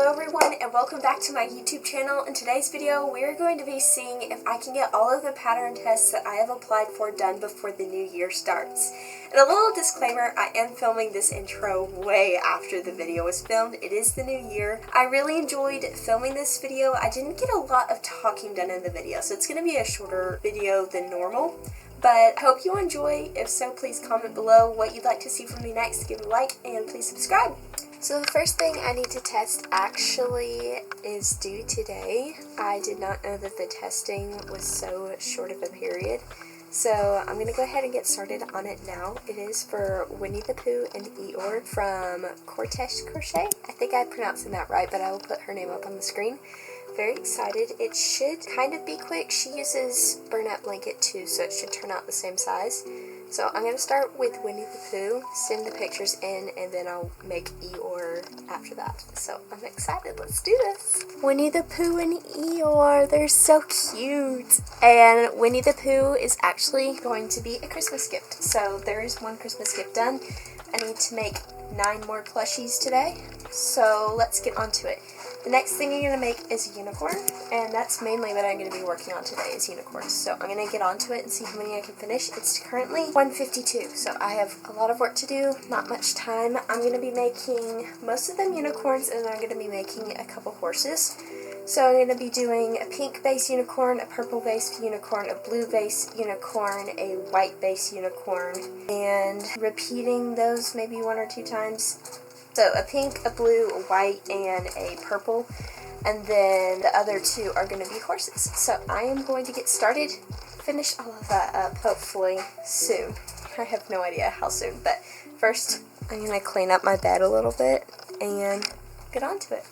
Hello everyone and welcome back to my YouTube channel. In today's video we are going to be seeing if I can get all of the pattern tests that I have applied for done before the new year starts. And a little disclaimer, I am filming this intro way after the video was filmed. It is the new year. I really enjoyed filming this video. I didn't get a lot of talking done in the video, so it's going to be a shorter video than normal. But I hope you enjoy. If so, please comment below what you'd like to see from me next. Give a like and please subscribe. So the first thing I need to test actually is due today. I did not know that the testing was so short of a period. So I'm going to go ahead and get started on it now. It is for Winnie the Pooh and Eeyore from Crochet. I think I'm pronouncing that right, but I will put her name up on the screen. Very excited. It should kind of be quick. She uses burn-up blanket too, so it should turn out the same size. So I'm going to start with Winnie the Pooh, send the pictures in, and then I'll make Eeyore after that. So I'm excited. Let's do this. Winnie the Pooh and Eeyore, they're so cute. And Winnie the Pooh is actually going to be a Christmas gift. So there is one Christmas gift done. I need to make 9 more plushies today. So let's get on to it. The next thing I'm going to make is a unicorn, and that's mainly what I'm going to be working on today is unicorns. So I'm going to get onto it and see how many I can finish. It's currently 1:52, so I have a lot of work to do, not much time. I'm going to be making most of them unicorns, and I'm going to be making a couple horses. So I'm going to be doing a pink base unicorn, a purple base unicorn, a blue base unicorn, a white base unicorn, and repeating those maybe 1 or 2 times. So a pink, a blue, a white, and a purple, and then the other 2 are going to be horses. So I am going to get started, finish all of that up hopefully soon. I have no idea how soon, but first I'm going to clean up my bed a little bit and get on to it.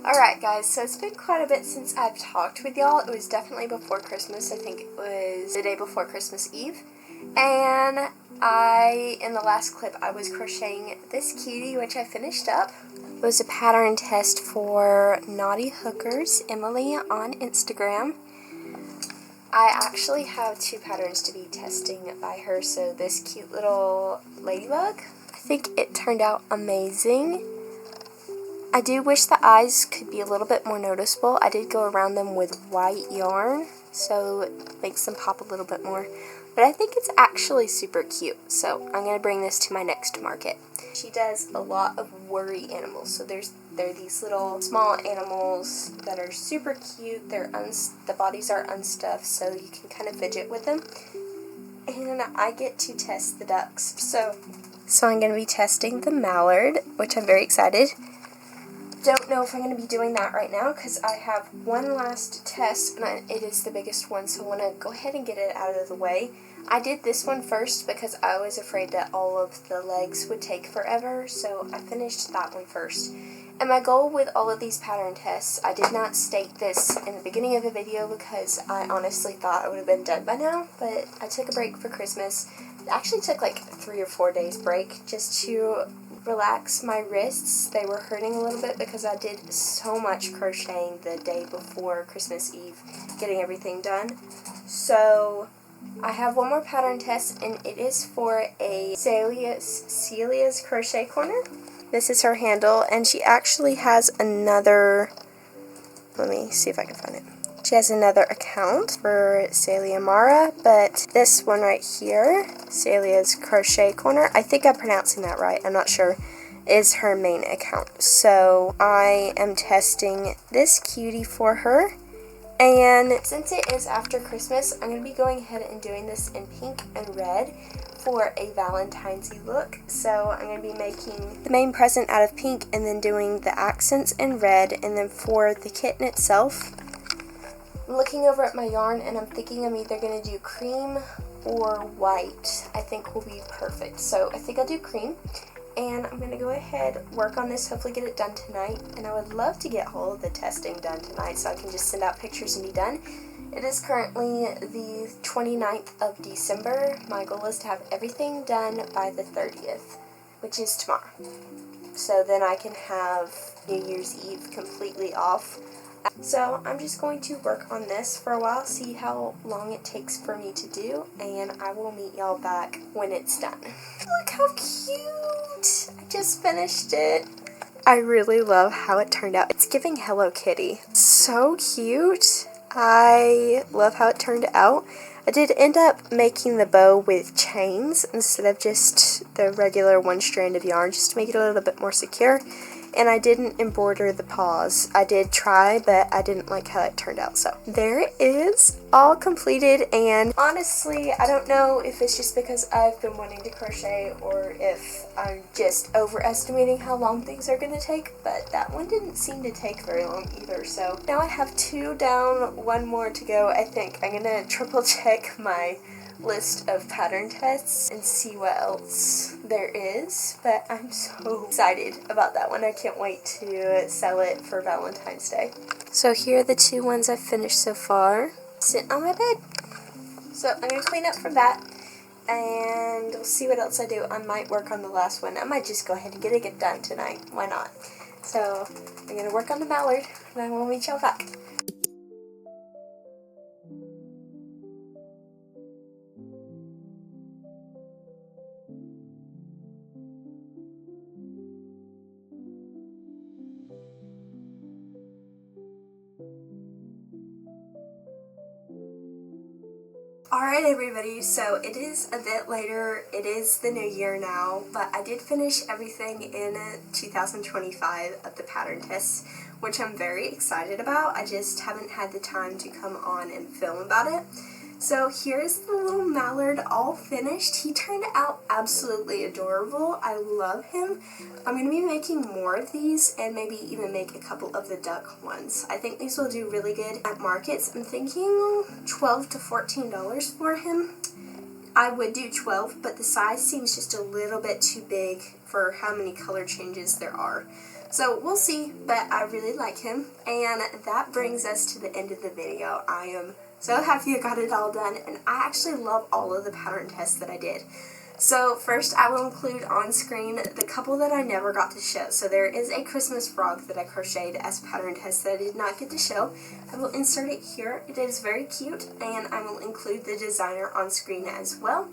Alright guys, so it's been quite a bit since I've talked with y'all. It was definitely before Christmas. I think it was the day before Christmas Eve. And in the last clip, I was crocheting this cutie, which I finished up. It was a pattern test for Naughty Hookers, Emily on Instagram. I actually have 2 patterns to be testing by her, so this cute little ladybug. I think it turned out amazing. I do wish the eyes could be a little bit more noticeable. I did go around them with white yarn, so it makes them pop a little bit more. But I think it's actually super cute, so I'm going to bring this to my next market. She does a lot of worry animals, so there are these little small animals that are super cute. The bodies are unstuffed, so you can kind of fidget with them. And I get to test the ducks. So I'm going to be testing the mallard, which I'm very excited. Don't know if I'm going to be doing that right now because I have one last test and it is the biggest one, so I want to go ahead and get it out of the way. I did this one first because I was afraid that all of the legs would take forever, so I finished that one first. And my goal with all of these pattern tests, I did not state this in the beginning of the video because I honestly thought I would have been done by now, but I took a break for Christmas. It actually took like 3 or 4 days break just to relax my wrists. They were hurting a little bit because I did so much crocheting the day before Christmas Eve, getting everything done. So I have one more pattern test, and it is for a Celia's Crochet Corner. This is her handle, and she actually has another, let me see if I can find it. She has another account for Celia Mara, but this one right here, Celia's Crochet Corner, I think I'm pronouncing that right, I'm not sure, is her main account. So I am testing this cutie for her, and since it is after Christmas, I'm going to be going ahead and doing this in pink and red for a Valentine's look. So I'm going to be making the main present out of pink and then doing the accents in red, and then for the kitten itself, I'm looking over at my yarn and I'm thinking I'm either going to do cream or white. I think will be perfect. So I think I'll do cream, and I'm going to go ahead, work on this, hopefully get it done tonight. And I would love to get all of the testing done tonight so I can just send out pictures and be done. It is currently the 29th of December. My goal is to have everything done by the 30th, which is tomorrow. So then I can have New Year's Eve completely off. So I'm just going to work on this for a while, see how long it takes for me to do, and I will meet y'all back when it's done. Look how cute! I just finished it. I really love how it turned out. It's giving Hello Kitty. So cute. I love how it turned out. I did end up making the bow with chains instead of just the regular one strand of yarn, just to make it a little bit more secure. And I didn't embroider the paws. I did try, but I didn't like how it turned out. So there it is, all completed. And honestly, I don't know if it's just because I've been wanting to crochet or if I'm just overestimating how long things are going to take, but that one didn't seem to take very long either. So now I have 2 down, 1 more to go. I think I'm going to triple check my list of pattern tests and see what else there is, but I'm so excited about that one. I can't wait to sell it for Valentine's Day. So here are the 2 ones I've finished so far, sitting on my bed. So I'm going to clean up from that and we'll see what else I do. I might work on the last one. I might just go ahead and get it done tonight. Why not? So I'm going to work on the mallard and I will meet y'all back. Alright everybody, so it is a bit later, it is the new year now, but I did finish everything in 2025 of the pattern tests, which I'm very excited about. I just haven't had the time to come on and film about it. So here's the little mallard all finished. He turned out absolutely adorable. I love him. I'm going to be making more of these and maybe even make a couple of the duck ones. I think these will do really good at markets. I'm thinking $12 to $14 for him. I would do 12, but the size seems just a little bit too big for how many color changes there are. So we'll see, but I really like him. And that brings us to the end of the video. I am so happy I got it all done, and I actually love all of the pattern tests that I did. So first I will include on screen the couple that I never got to show. So there is a Christmas frog that I crocheted as a pattern test that I did not get to show. I will insert it here. It is very cute, and I will include the designer on screen as well.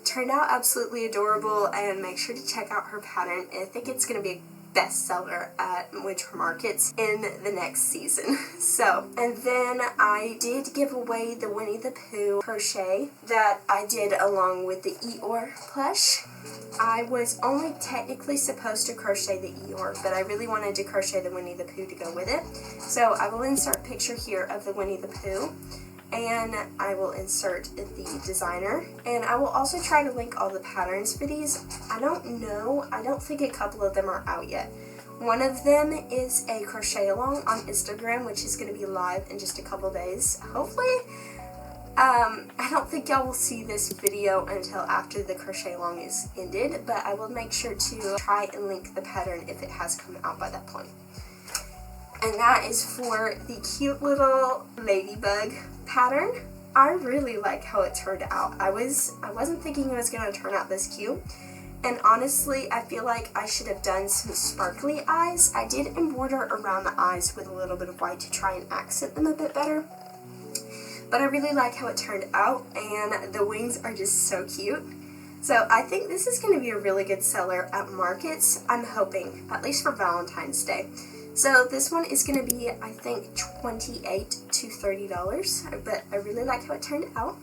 Turned out absolutely adorable, and make sure to check out her pattern. I think it's going to be a bestseller at winter markets in the next season. So, and then I did give away the Winnie the Pooh crochet that I did along with the Eeyore plush. I was only technically supposed to crochet the Eeyore, but I really wanted to crochet the Winnie the Pooh to go with it. So I will insert a picture here of the Winnie the Pooh, and I will insert the designer, and I will also try to link all the patterns for these. I don't know, I don't think a couple of them are out yet. One of them is a crochet along on Instagram, which is going to be live in just a couple days, hopefully. I don't think y'all will see this video until after the crochet along is ended, but I will make sure to try and link the pattern if it has come out by that point. And that is for the cute little ladybug pattern. I really like how it turned out. I wasn't thinking it was going to turn out this cute. And honestly, I feel like I should have done some sparkly eyes. I did embroider around the eyes with a little bit of white to try and accent them a bit better. But I really like how it turned out, and the wings are just so cute. So I think this is going to be a really good seller at markets, I'm hoping, at least for Valentine's Day. So this one is going to be, I think, $28 to $30, but I really like how it turned out.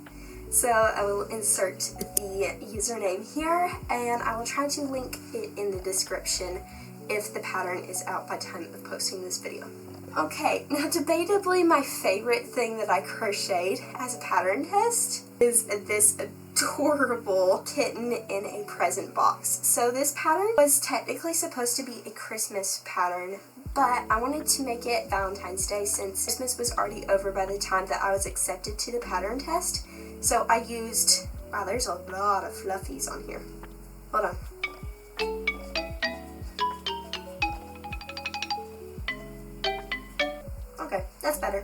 So I will insert the username here, and I will try to link it in the description if the pattern is out by time of posting this video. Okay, now debatably my favorite thing that I crocheted as a pattern test is this adorable kitten in a present box. So this pattern was technically supposed to be a Christmas pattern, but I wanted to make it Valentine's Day since Christmas was already over by the time that I was accepted to the pattern test. So I used, wow, there's a lot of fluffies on here. Hold on. Okay, that's better.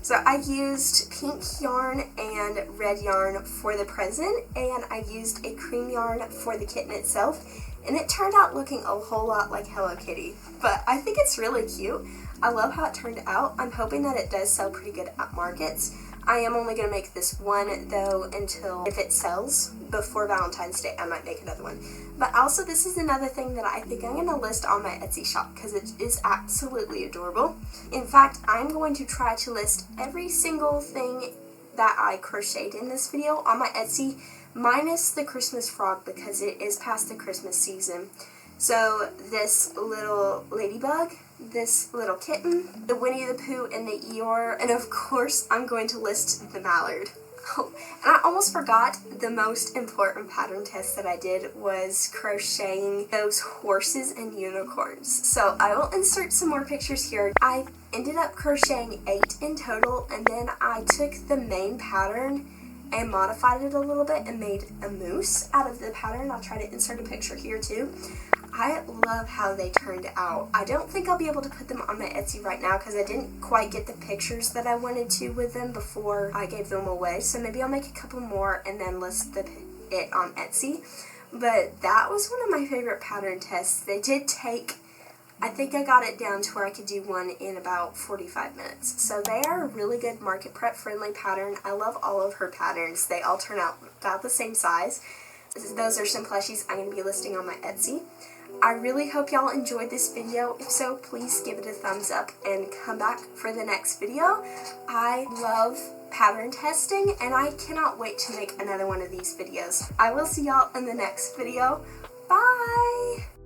So I used pink yarn and red yarn for the present, and I used a cream yarn for the kitten itself, and it turned out looking a whole lot like Hello Kitty. But I think it's really cute. I love how it turned out. I'm hoping that it does sell pretty good at markets. I am only going to make this one though until if it sells before Valentine's Day, I might make another one. But also this is another thing that I think I'm going to list on my Etsy shop because it is absolutely adorable. In fact, I'm going to try to list every single thing that I crocheted in this video on my Etsy, minus the Christmas frog because it is past the Christmas season. So this little ladybug, this little kitten, the Winnie the Pooh, and the Eeyore, and of course I'm going to list the mallard. Oh, and I almost forgot the most important pattern test that I did was crocheting those horses and unicorns. So I will insert some more pictures here. I ended up crocheting 8 in total, and then I took the main pattern and modified it a little bit and made a moose out of the pattern. I'll try to insert a picture here too. I love how they turned out. I don't think I'll be able to put them on my Etsy right now because I didn't quite get the pictures that I wanted to with them before I gave them away. So maybe I'll make a couple more and then list it on Etsy. But that was one of my favorite pattern tests. They did take, I think I got it down to where I could do one in about 45 minutes. So they are a really good market prep friendly pattern. I love all of her patterns. They all turn out about the same size. Those are some plushies I'm going to be listing on my Etsy. I really hope y'all enjoyed this video. If so, please give it a thumbs up and come back for the next video. I love pattern testing and I cannot wait to make another one of these videos. I will see y'all in the next video. Bye!